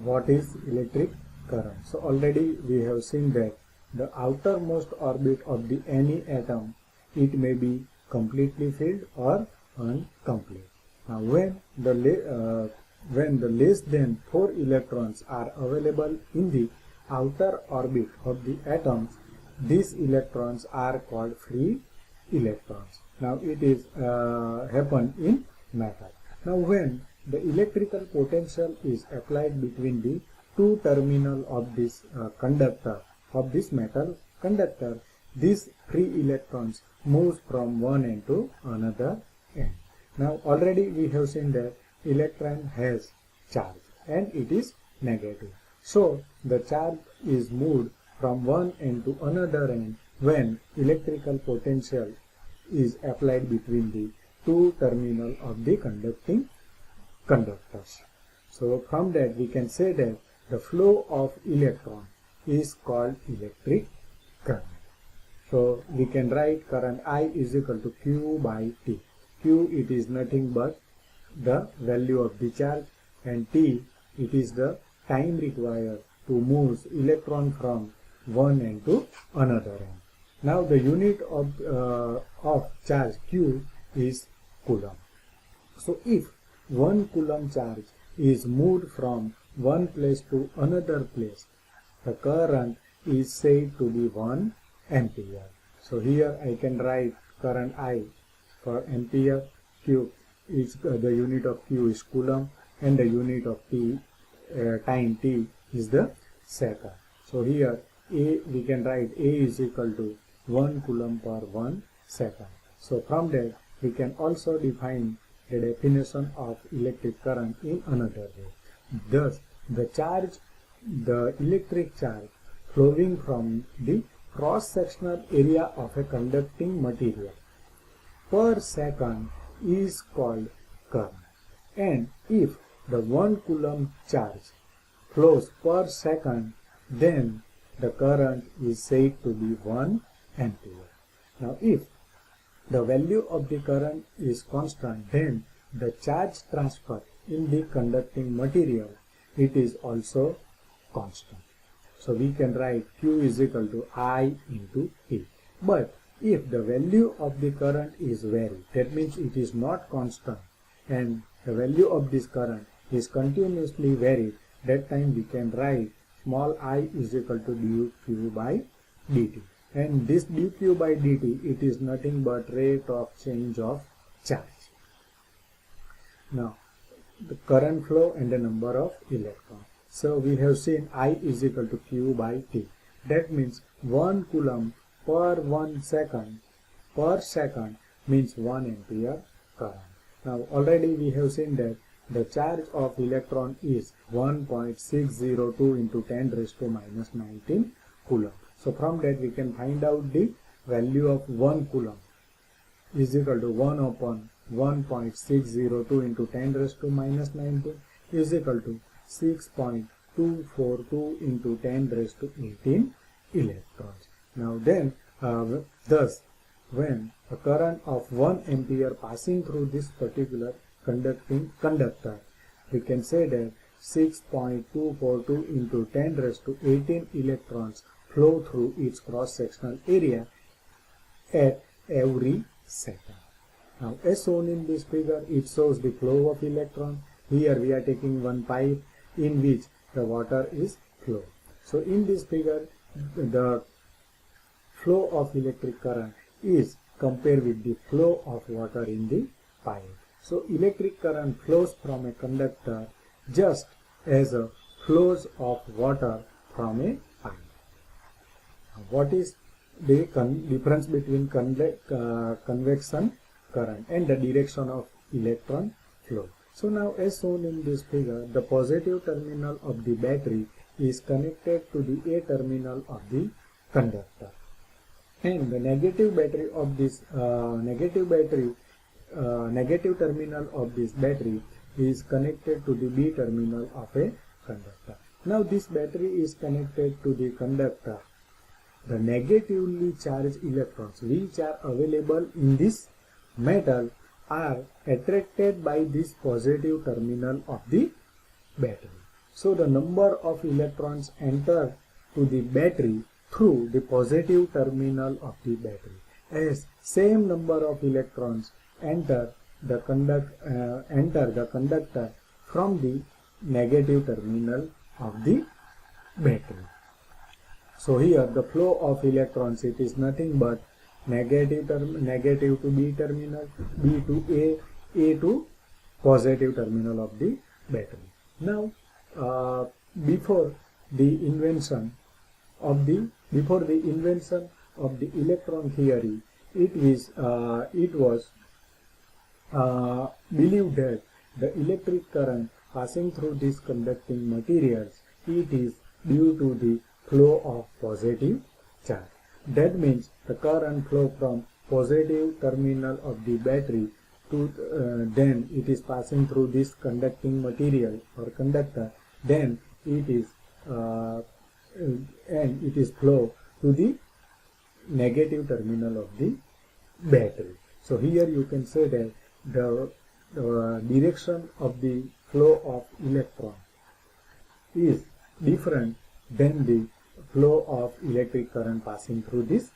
what is electric current. So already we have seen that the outermost orbit of the any atom, it may be completely filled or incomplete. Now when the less than 4 electrons are available in the outer orbit of the atoms, these electrons are called free electrons. Now it is happen in matter. Now when the electrical potential is applied between the two terminal of this conductor of this metal conductor, these free electrons moves from one end to another end. Now already we have seen that electron has charge and it is negative. So the charge is moved from one end to another end when electrical potential is applied between the two terminal of the conducting conductors. So from that we can say that the flow of electron is called electric current. So we can write current I is equal to Q by T. Q, it is nothing but the value of the charge, and T, it is the time required to move electron from one end to another end. Now the unit of charge Q is coulomb. So if 1 coulomb charge is moved from one place to another place, the current is said to be 1 ampere. So here I can write current I for ampere. Q is the unit of Q is coulomb, and the unit of T time T is the second. So here A, we can write A is equal to 1 coulomb per 1 second. So from that we can also define the definition of electric current in another way. Thus the electric charge flowing from the cross-sectional area of a conducting material per second is called current. And if the 1 coulomb charge flows per second, then the current is said to be 1 ampere. Now if the value of the current is constant, then the charge transfer in the conducting material, it is also constant. So we can write Q is equal to I into T. But if the value of the current is varied, that means it is not constant, and the value of this current is continuously varied, that time we can write small I is equal to dq by dt. And this dq by dt, it is nothing but rate of change of charge. Now the current flow and the number of electrons. So we have seen I is equal to Q by T. That means 1 coulomb per 1 second per second means 1 ampere current. Now already we have seen that the charge of electron is 1.602 into 10 raised to minus 19 coulomb. So from that we can find out the value of 1 coulomb is equal to 1 upon 1.602 into 10 raised to minus 19 is equal to 6.242 into 10 raised to 18 electrons. Now then, thus when a current of 1 ampere passing through this particular conducting conductor, we can say that 6.242 into 10 raised to 18 electrons flow through its cross-sectional area at every second. Now as shown in this figure, it shows the flow of electron. Here we are taking one pipe in which the water is flow. So in this figure, the flow of electric current is compared with the flow of water in the pipe. So electric current flows from a conductor just as a flows of water from a pipe. What is the difference between convection current and the direction of electron flow? So now as shown in this figure, the positive terminal of the battery is connected to the A terminal of the conductor, and the negative battery of this negative terminal of this battery is connected to the B terminal of a conductor. Now this battery is connected to the conductor. The negatively charged electrons which are available in this metal are attracted by this positive terminal of the battery. So So the number of electrons enter to the battery through the positive terminal of the battery, as same number of electrons enter the conductor from the negative terminal of the battery. So here the flow of electrons, it is nothing but negative to B terminal, B to A to positive terminal of the battery. Now before the invention of the electron theory, it was believed that the electric current passing through these conducting materials, it is due to the flow of positive charge. That means the current flow from positive terminal of the battery to then it is passing through this conducting material or conductor, then it is and it is flow to the negative terminal of the battery. So here you can say that the direction of the flow of electron is different than the flow of electric current passing through this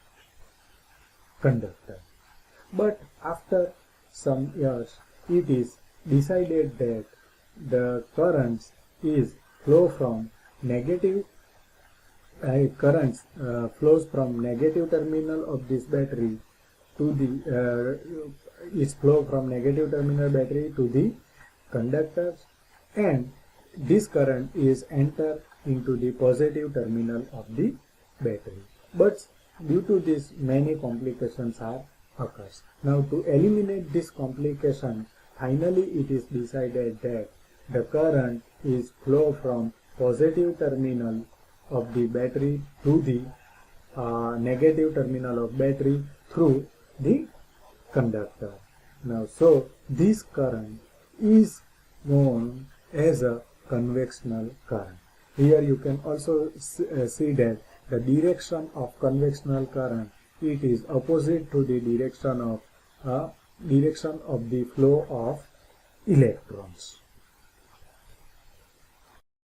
conductor. But after some years, it is decided that the currents is flow from negative flows from negative terminal of this battery to the is flow from negative terminal battery to the conductors, and this current is enter into the positive terminal of the battery. But due to this, many complications are occurs. Now to eliminate this complication, finally it is decided that the current is flow from positive terminal of the battery to the negative terminal of battery through the conductor. Now so this current is known as a conventional current. Here you can also see that the direction of conventional current, it is opposite to the direction of the flow of electrons.